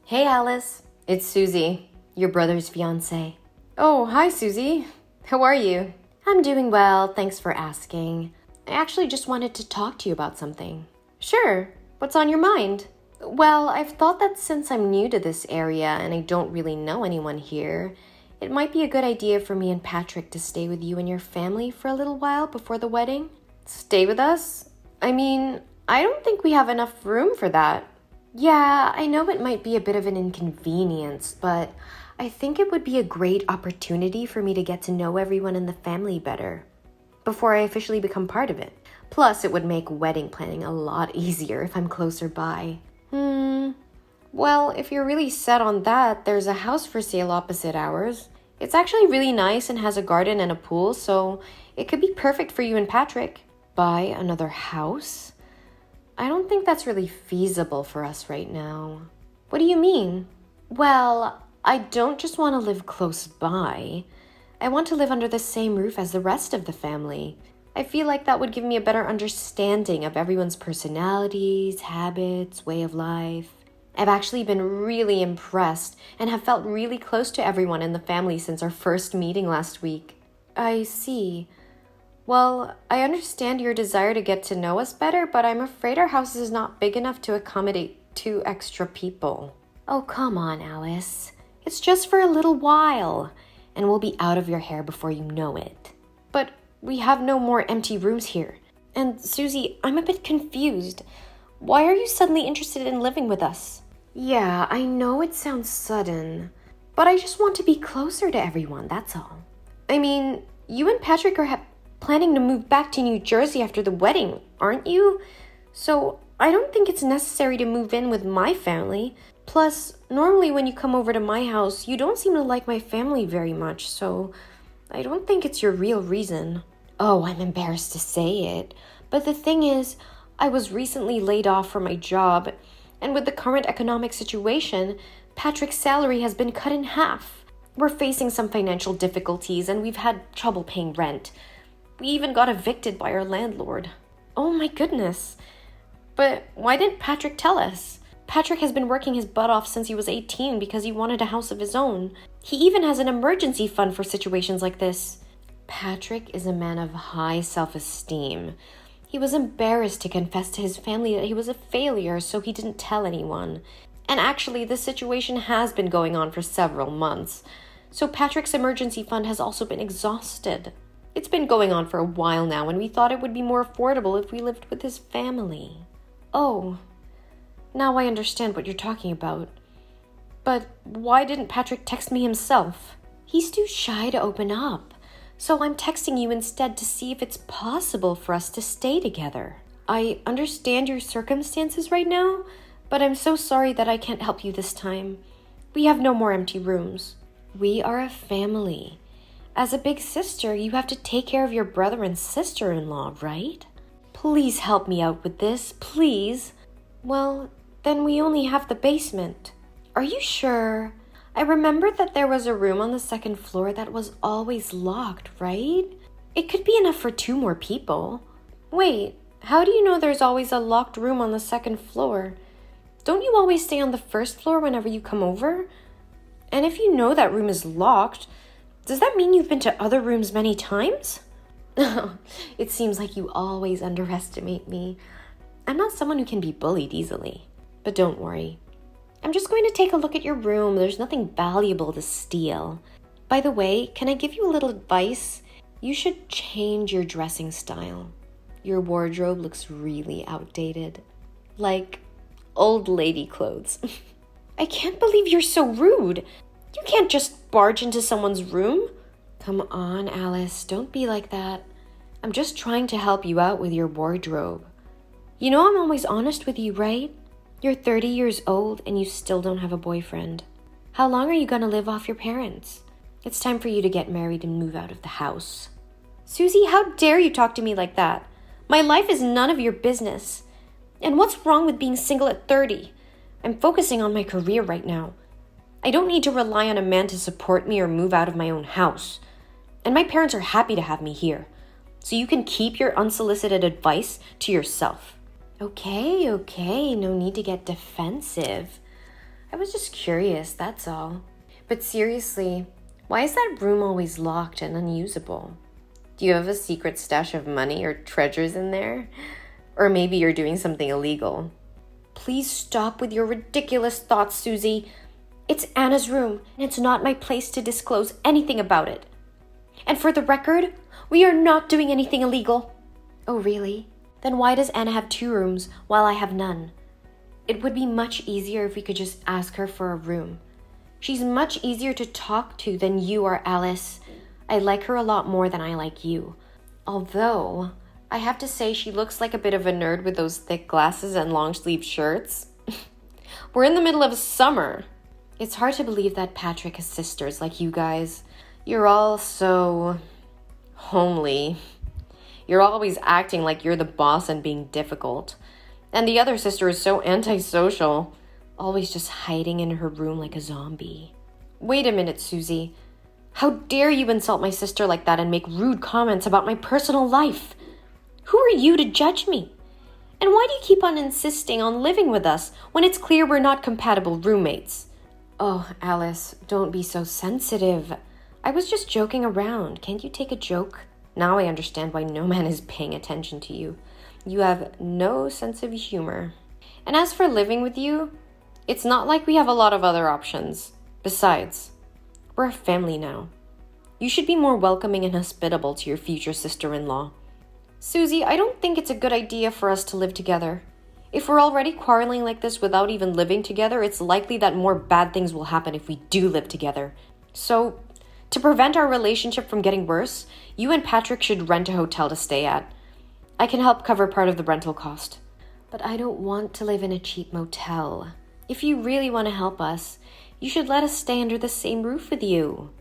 Hey Alice, it's Susie, your brother's fiancée. Oh, hi Susie. How are you? I'm doing well, thanks for asking. I actually just wanted to talk to you about something. Sure. What's on your mind? Well, I've thought that since I'm new to this area and I don't really know anyone here, it might be a good idea for me and Patrick to stay with you and your family for a little while before the wedding. Stay with us? I mean, I don't think we have enough room for that. Yeah, I know it might be a bit of an inconvenience, but I think it would be a great opportunity for me to get to know everyone in the family better before I officially become part of it. Plus, it would make wedding planning a lot easier if I'm closer by. Well, if you're really set on that, there's a house for sale opposite ours. It's actually really nice and has a garden and a pool, so it could be perfect for you and Patrick. Buy another house? I don't think that's really feasible for us right now. What do you mean? Well, I don't just want to live close by. I want to live under the same roof as the rest of the family. I feel like that would give me a better understanding of everyone's personalities, habits, way of life. I've actually been really impressed and have felt really close to everyone in the family since our first meeting last week. I see. Well, I understand your desire to get to know us better, but I'm afraid our house is not big enough to accommodate 2 extra people. Oh, come on, Alice. It's just for a little while, and we'll be out of your hair before you know it. But we have no more empty rooms here. And Susie, I'm a bit confused. Why are you suddenly interested in living with us? Yeah, I know it sounds sudden, but I just want to be closer to everyone, that's all. I mean, you and Patrick are planning to move back to New Jersey after the wedding, aren't you? So I don't think it's necessary to move in with my family. Plus, normally when you come over to my house, you don't seem to like my family very much, so I don't think it's your real reason. Oh, I'm embarrassed to say it, but the thing is, I was recently laid off from my job, and with the current economic situation, Patrick's salary has been cut in half. We're facing some financial difficulties, and we've had trouble paying rent. We even got evicted by our landlord. Oh my goodness. But why didn't Patrick tell us? Patrick has been working his butt off since he was 18 because he wanted a house of his own. He even has an emergency fund for situations like this. Patrick is a man of high self-esteem. He was embarrassed to confess to his family that he was a failure, so he didn't tell anyone. And actually, this situation has been going on for several months. So Patrick's emergency fund has also been exhausted. It's been going on for a while now, and we thought it would be more affordable if we lived with his family. Oh, now I understand what you're talking about. But why didn't Patrick text me himself? He's too shy to open up. So I'm texting you instead to see if it's possible for us to stay together. I understand your circumstances right now, but I'm so sorry that I can't help you this time. We have no more empty rooms. We are a family. As a big sister, you have to take care of your brother and sister-in-law, right? Please help me out with this, please. Well, then we only have the basement. Are you sure? I remember that there was a room on the 2nd floor that was always locked, right? It could be enough for 2 more people. Wait, how do you know there's always a locked room on the 2nd floor? Don't you always stay on the 1st floor whenever you come over? And if you know that room is locked, does that mean you've been to other rooms many times? It seems like you always underestimate me. I'm not someone who can be bullied easily. But don't worry. I'm just going to take a look at your room. There's nothing valuable to steal. By the way, can I give you a little advice? You should change your dressing style. Your wardrobe looks really outdated. Like old lady clothes. I can't believe you're so rude. You can't just barge into someone's room. Come on, Alice. Don't be like that. I'm just trying to help you out with your wardrobe. You know I'm always honest with you, right? You're 30 years old and you still don't have a boyfriend. How long are you going to live off your parents? It's time for you to get married and move out of the house. Susie, how dare you talk to me like that? My life is none of your business. And what's wrong with being single at 30? I'm focusing on my career right now. I don't need to rely on a man to support me or move out of my own house. And my parents are happy to have me here. So you can keep your unsolicited advice to yourself. Okay, no need to get defensive. I was just curious, that's all. But seriously, why is that room always locked and unusable? Do you have a secret stash of money or treasures in there? Or maybe you're doing something illegal. Please stop with your ridiculous thoughts, Susie. It's Anna's room, and it's not my place to disclose anything about it. And for the record, we are not doing anything illegal. Oh, really? Then why does Anna have 2 rooms while I have none? It would be much easier if we could just ask her for a room. She's much easier to talk to than you are, Alice. I like her a lot more than I like you. Although, I have to say she looks like a bit of a nerd with those thick glasses and long-sleeve shirts. We're in the middle of summer. It's hard to believe that Patrick has sisters like you guys. You're all so homely. You're always acting like you're the boss and being difficult. And the other sister is so antisocial, always just hiding in her room like a zombie. Wait a minute, Susie. How dare you insult my sister like that and make rude comments about my personal life? Who are you to judge me? And why do you keep on insisting on living with us when it's clear we're not compatible roommates? Oh, Alice, don't be so sensitive. I was just joking around. Can't you take a joke? Now I understand why no man is paying attention to you. You have no sense of humor. And as for living with you, it's not like we have a lot of other options. Besides, we're a family now. You should be more welcoming and hospitable to your future sister-in-law. Susie, I don't think it's a good idea for us to live together. If we're already quarreling like this without even living together, it's likely that more bad things will happen if we do live together. So, to prevent our relationship from getting worse, you and Patrick should rent a hotel to stay at. I can help cover part of the rental cost. But I don't want to live in a cheap motel. If you really want to help us, you should let us stay under the same roof with you.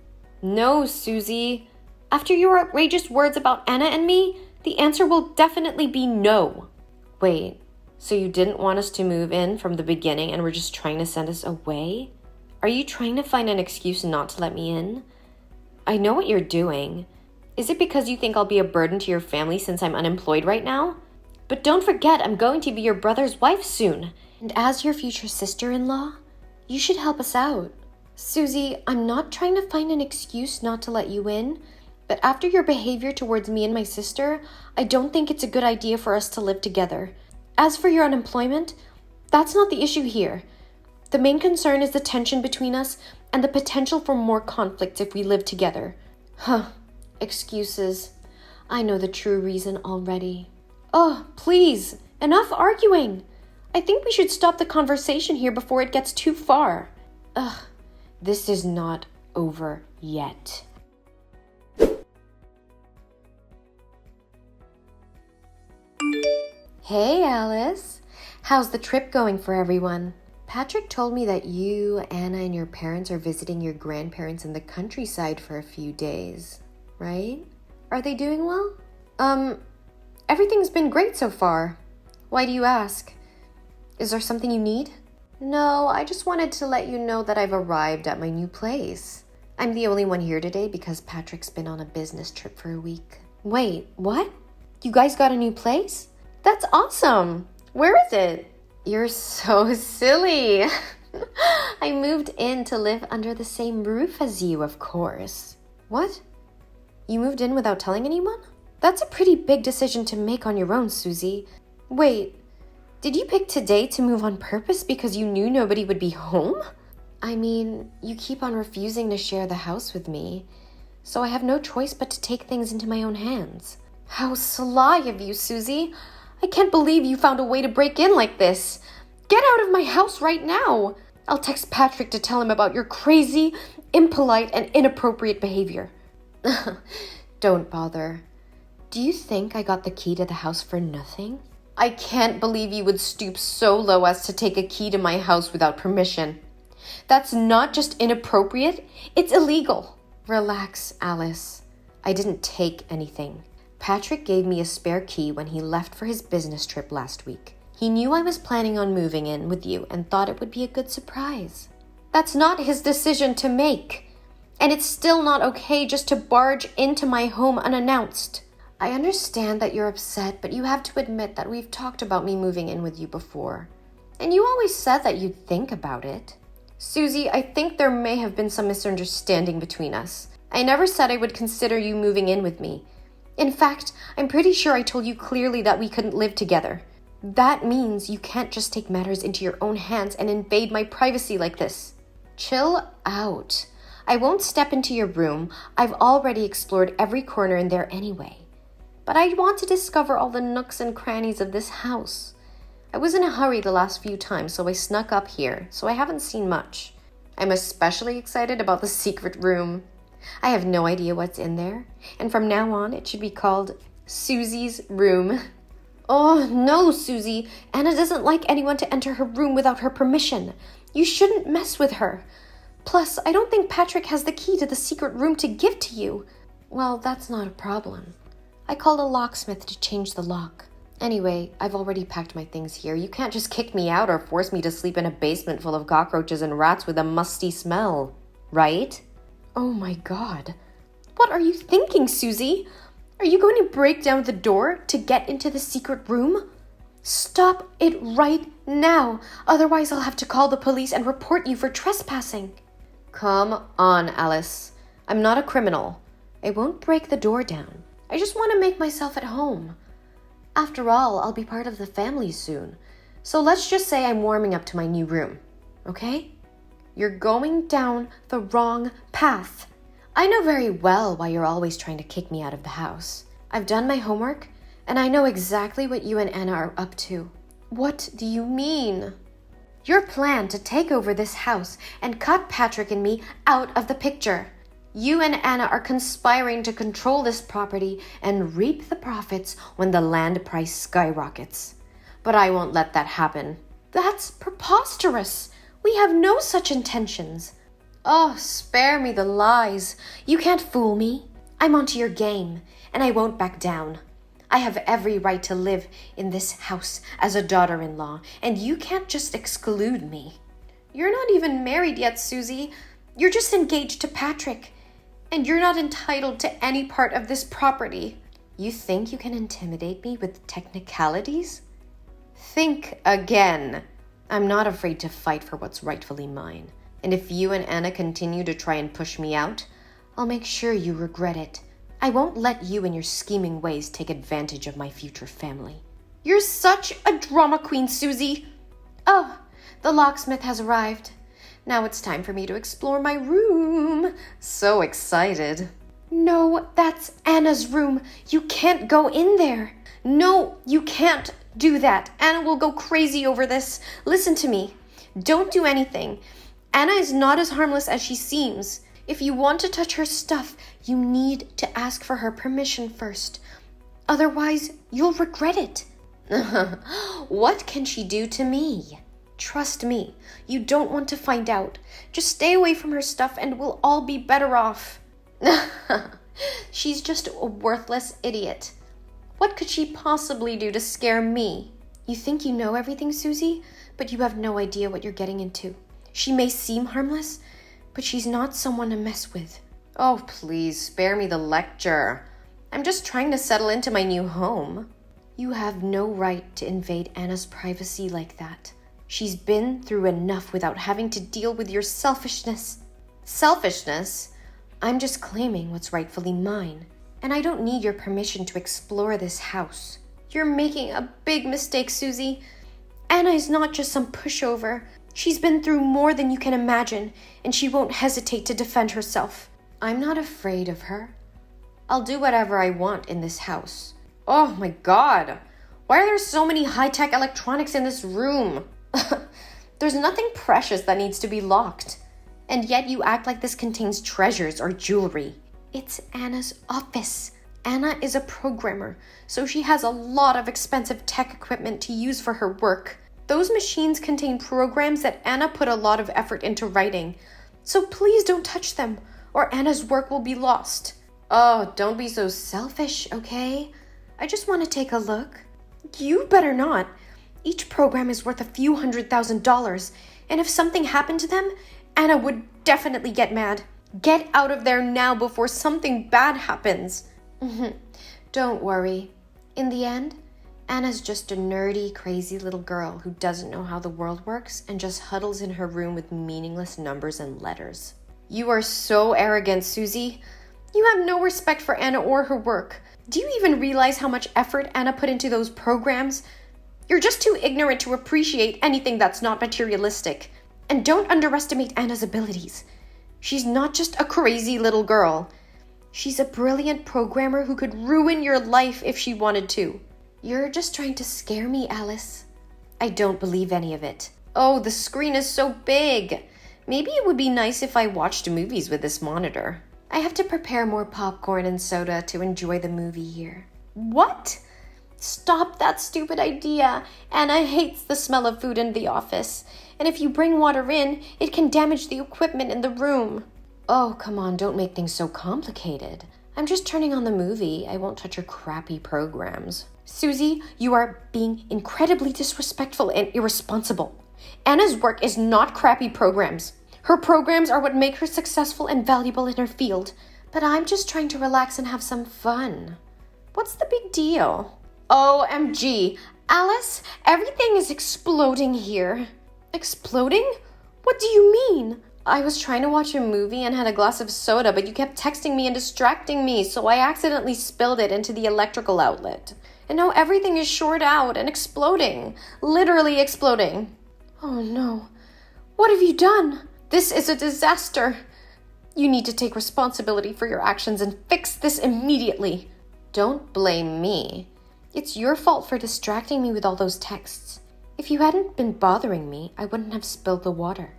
No, Susie. After your outrageous words about Anna and me, the answer will definitely be no. Wait, so you didn't want us to move in from the beginning and were just trying to send us away? Are you trying to find an excuse not to let me in? I know what you're doing. Is it because you think I'll be a burden to your family since I'm unemployed right now? But don't forget, I'm going to be your brother's wife soon. And as your future sister-in-law, you should help us out. Susie, I'm not trying to find an excuse not to let you in, but after your behavior towards me and my sister, I don't think it's a good idea for us to live together. As for your unemployment, that's not the issue here. The main concern is the tension between us and the potential for more conflict if we live together. Excuses. I know the true reason already. Oh, please, enough arguing. I think we should stop the conversation here before it gets too far. This is not over yet. Hey, Alice. How's the trip going for everyone? Patrick told me that you, Anna, and your parents are visiting your grandparents in the countryside for a few days, right? Are they doing well? Everything's been great so far. Why do you ask? Is there something you need? No, I just wanted to let you know that I've arrived at my new place. I'm the only one here today because Patrick's been on a business trip for a week. Wait, what? You guys got a new place? That's awesome! Where is it? You're so silly. I moved in to live under the same roof as you, of course. What? You moved in without telling anyone? That's a pretty big decision to make on your own, Susie. Wait, did you pick today to move on purpose because you knew nobody would be home? I mean, you keep on refusing to share the house with me, so I have no choice but to take things into my own hands. How sly of you, Susie. I can't believe you found a way to break in like this. Get out of my house right now. I'll text Patrick to tell him about your crazy, impolite, and inappropriate behavior. Don't bother. Do you think I got the key to the house for nothing? I can't believe you would stoop so low as to take a key to my house without permission. That's not just inappropriate, it's illegal. Relax, Alice. I didn't take anything. Patrick gave me a spare key when he left for his business trip last week. He knew I was planning on moving in with you and thought it would be a good surprise. That's not his decision to make. And it's still not okay just to barge into my home unannounced. I understand that you're upset, but you have to admit that we've talked about me moving in with you before. And you always said that you'd think about it. Susie, I think there may have been some misunderstanding between us. I never said I would consider you moving in with me. In fact, I'm pretty sure I told you clearly that we couldn't live together. That means you can't just take matters into your own hands and invade my privacy like this. Chill out. I won't step into your room. I've already explored every corner in there anyway. But I want to discover all the nooks and crannies of this house. I was in a hurry the last few times, so I snuck up here, so I haven't seen much. I'm especially excited about the secret room. I have no idea what's in there, and from now on it should be called Susie's room. Oh, no, Susie. Anna doesn't like anyone to enter her room without her permission. You shouldn't mess with her. Plus, I don't think Patrick has the key to the secret room to give to you. Well, that's not a problem. I called a locksmith to change the lock. Anyway, I've already packed my things here. You can't just kick me out or force me to sleep in a basement full of cockroaches and rats with a musty smell, right? Oh my God. What are you thinking, Susie? Are you going to break down the door to get into the secret room? Stop it right now. Otherwise, I'll have to call the police and report you for trespassing. Come on, Alice. I'm not a criminal. I won't break the door down. I just want to make myself at home. After all, I'll be part of the family soon. So let's just say I'm warming up to my new room, okay? You're going down the wrong path. I know very well why you're always trying to kick me out of the house. I've done my homework, and I know exactly what you and Anna are up to. What do you mean? Your plan to take over this house and cut Patrick and me out of the picture. You and Anna are conspiring to control this property and reap the profits when the land price skyrockets. But I won't let that happen. That's preposterous. We have no such intentions. Oh, spare me the lies. You can't fool me. I'm onto your game, and I won't back down. I have every right to live in this house as a daughter-in-law, and you can't just exclude me. You're not even married yet, Susie. You're just engaged to Patrick. And you're not entitled to any part of this property. You think you can intimidate me with technicalities? Think again. I'm not afraid to fight for what's rightfully mine. And if you and Anna continue to try and push me out, I'll make sure you regret it. I won't let you and your scheming ways take advantage of my future family. You're such a drama queen, Susie. Oh, the locksmith has arrived. Now it's time for me to explore my room. So excited. No, that's Anna's room. You can't go in there. No, you can't do that. Anna will go crazy over this. Listen to me. Don't do anything. Anna is not as harmless as she seems. If you want to touch her stuff, you need to ask for her permission first. Otherwise, you'll regret it. What can she do to me? Trust me, you don't want to find out. Just stay away from her stuff and we'll all be better off. She's just a worthless idiot. What could she possibly do to scare me? You think you know everything, Susie, but you have no idea what you're getting into. She may seem harmless, but she's not someone to mess with. Oh, please, spare me the lecture. I'm just trying to settle into my new home. You have no right to invade Anna's privacy like that. She's been through enough without having to deal with your selfishness. Selfishness? I'm just claiming what's rightfully mine, and I don't need your permission to explore this house. You're making a big mistake, Susie. Anna is not just some pushover. She's been through more than you can imagine, and she won't hesitate to defend herself. I'm not afraid of her. I'll do whatever I want in this house. Oh my God! Why are there so many high-tech electronics in this room? There's nothing precious that needs to be locked. And yet you act like this contains treasures or jewelry. It's Anna's office. Anna is a programmer, so she has a lot of expensive tech equipment to use for her work. Those machines contain programs that Anna put a lot of effort into writing. So please don't touch them, or Anna's work will be lost. Oh, don't be so selfish, okay? I just want to take a look. You better not. Each program is worth a few $100,000, and if something happened to them, Anna would definitely get mad. Get out of there now before something bad happens. Don't worry. In the end, Anna's just a nerdy, crazy little girl who doesn't know how the world works and just huddles in her room with meaningless numbers and letters. You are so arrogant, Susie. You have no respect for Anna or her work. Do you even realize how much effort Anna put into those programs? You're just too ignorant to appreciate anything that's not materialistic. And don't underestimate Anna's abilities. She's not just a crazy little girl. She's a brilliant programmer who could ruin your life if she wanted to. You're just trying to scare me, Alice. I don't believe any of it. Oh, the screen is so big. Maybe it would be nice if I watched movies with this monitor. I have to prepare more popcorn and soda to enjoy the movie here. What? Stop that stupid idea. Anna hates the smell of food in the office. And if you bring water in, it can damage the equipment in the room. Oh, come on, don't make things so complicated. I'm just turning on the movie. I won't touch your crappy programs. Susie, you are being incredibly disrespectful and irresponsible. Anna's work is not crappy programs. Her programs are what make her successful and valuable in her field. But I'm just trying to relax and have some fun. What's the big deal? OMG. Alice, everything is exploding here. Exploding? What do you mean? I was trying to watch a movie and had a glass of soda, but you kept texting me and distracting me, so I accidentally spilled it into the electrical outlet. And now everything is short out and exploding. Literally exploding. Oh no. What have you done? This is a disaster. You need to take responsibility for your actions and fix this immediately. Don't blame me. It's your fault for distracting me with all those texts. If you hadn't been bothering me, I wouldn't have spilled the water.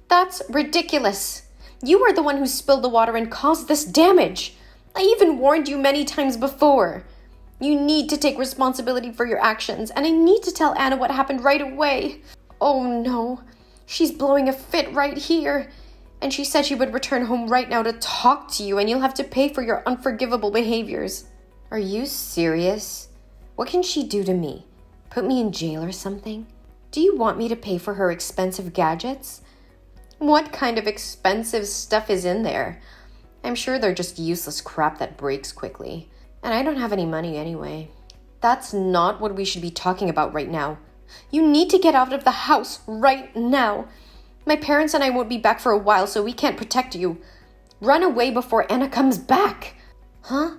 That's ridiculous. You are the one who spilled the water and caused this damage. I even warned you many times before. You need to take responsibility for your actions, and I need to tell Anna what happened right away. Oh no, she's blowing a fit right here. And she said she would return home right now to talk to you, and you'll have to pay for your unforgivable behaviors. Are you serious? What can she do to me? Put me in jail or something? Do you want me to pay for her expensive gadgets? What kind of expensive stuff is in there? I'm sure they're just useless crap that breaks quickly. And I don't have any money anyway. That's not what we should be talking about right now. You need to get out of the house right now. My parents and I won't be back for a while, so we can't protect you. Run away before Anna comes back. Huh?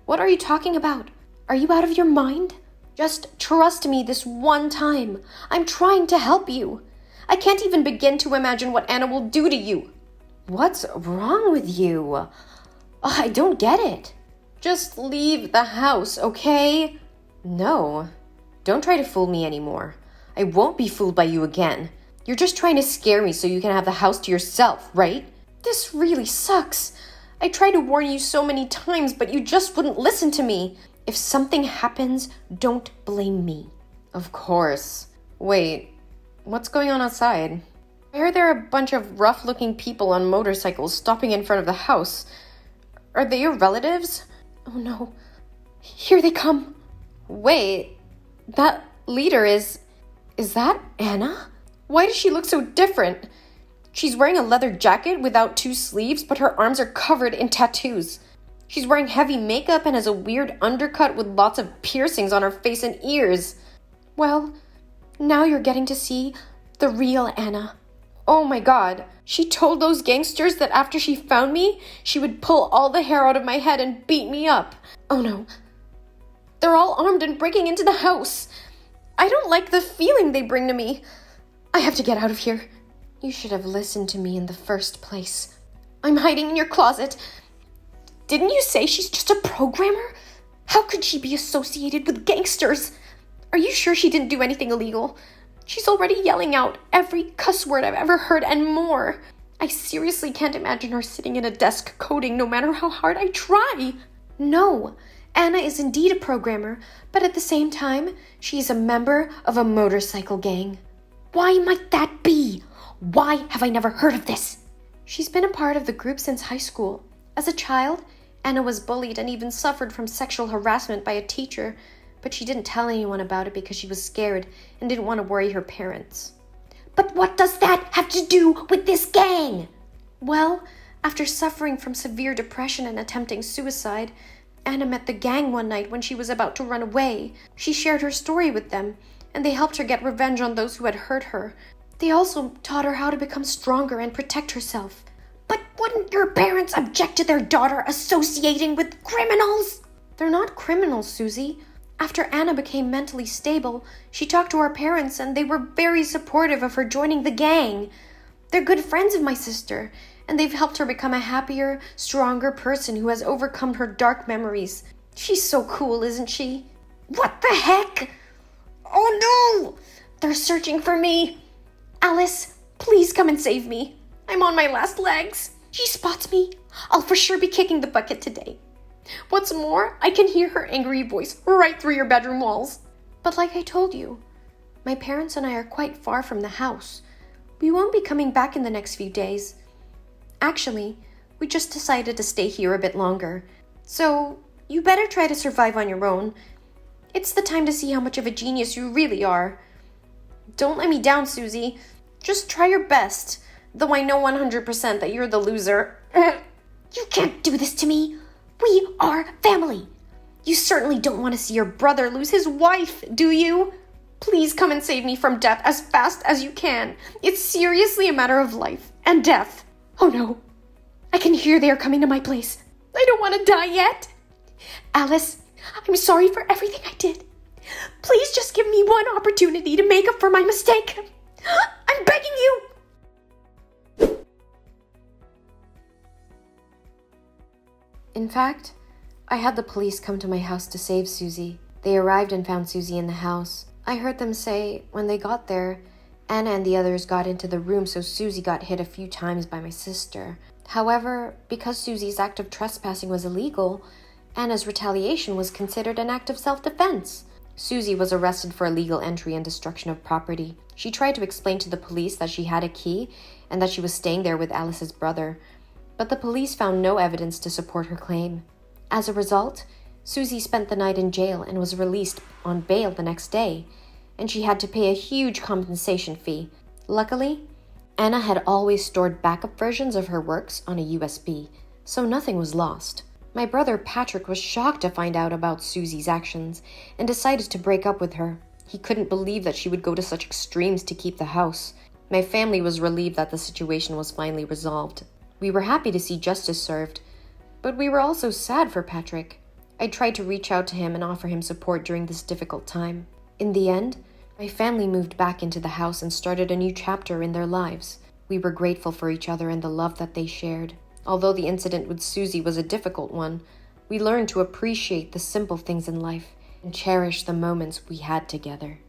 What are you talking about? Are you out of your mind? Just trust me this one time. I'm trying to help you. I can't even begin to imagine what Anna will do to you. What's wrong with you? Oh, I don't get it. Just leave the house, okay? No. Don't try to fool me anymore. I won't be fooled by you again. You're just trying to scare me so you can have the house to yourself, right? This really sucks. I tried to warn you so many times, but you just wouldn't listen to me. If something happens, don't blame me. Of course. Wait, what's going on outside? Why are there a bunch of rough-looking people on motorcycles stopping in front of the house? Are they your relatives? Oh no. Here they come. Wait, that leader is that Anna? Why does she look so different? She's wearing a leather jacket without 2 sleeves, but her arms are covered in tattoos. She's wearing heavy makeup and has a weird undercut with lots of piercings on her face and ears. Well, now you're getting to see the real Anna. Oh my god, she told those gangsters that after she found me, she would pull all the hair out of my head and beat me up. Oh no. They're all armed and breaking into the house. I don't like the feeling they bring to me. I have to get out of here. You should have listened to me in the first place. I'm hiding in your closet. Didn't you say she's just a programmer? How could she be associated with gangsters? Are you sure she didn't do anything illegal? She's already yelling out every cuss word I've ever heard and more. I seriously can't imagine her sitting at a desk coding no matter how hard I try. No, Anna is indeed a programmer, but at the same time, she's a member of a motorcycle gang. Why might that be? Why have I never heard of this? She's been a part of the group since high school. As a child, Anna was bullied and even suffered from sexual harassment by a teacher, but she didn't tell anyone about it because she was scared and didn't want to worry her parents. But what does that have to do with this gang? Well, after suffering from severe depression and attempting suicide, Anna met the gang one night when she was about to run away. She shared her story with them, and they helped her get revenge on those who had hurt her. They also taught her how to become stronger and protect herself. But wouldn't your parents object to their daughter associating with criminals? They're not criminals, Susie. After Anna became mentally stable, she talked to our parents and they were very supportive of her joining the gang. They're good friends of my sister, and they've helped her become a happier, stronger person who has overcome her dark memories. She's so cool, isn't she? What the heck? Oh no! They're searching for me. Alice, please come and save me. I'm on my last legs. She spots me. I'll for sure be kicking the bucket today. What's more, I can hear her angry voice right through your bedroom walls. But like I told you, my parents and I are quite far from the house. We won't be coming back in the next few days. Actually, we just decided to stay here a bit longer. So, you better try to survive on your own. It's the time to see how much of a genius you really are. Don't let me down, Susie. Just try your best, though I know 100% that you're the loser. You can't do this to me. We are family. You certainly don't want to see your brother lose his wife, do you? Please come and save me from death as fast as you can. It's seriously a matter of life and death. Oh no, I can hear they are coming to my place. I don't want to die yet. Alice, I'm sorry for everything I did. Please just give me one opportunity to make up for my mistake. I'm begging you. In fact, I had the police come to my house to save Susie. They arrived and found Susie in the house. I heard them say, when they got there, Anna and the others got into the room, so Susie got hit a few times by my sister. However, because Susie's act of trespassing was illegal, Anna's retaliation was considered an act of self-defense. Susie was arrested for illegal entry and destruction of property. She tried to explain to the police that she had a key and that she was staying there with Alice's brother, but the police found no evidence to support her claim. As a result, Susie spent the night in jail and was released on bail the next day, and she had to pay a huge compensation fee. Luckily, Anna had always stored backup versions of her works on a USB, so nothing was lost. My brother Patrick was shocked to find out about Susie's actions and decided to break up with her. He couldn't believe that she would go to such extremes to keep the house. My family was relieved that the situation was finally resolved. We were happy to see justice served, but we were also sad for Patrick. I tried to reach out to him and offer him support during this difficult time. In the end, my family moved back into the house and started a new chapter in their lives. We were grateful for each other and the love that they shared. Although the incident with Susie was a difficult one, we learned to appreciate the simple things in life and cherish the moments we had together.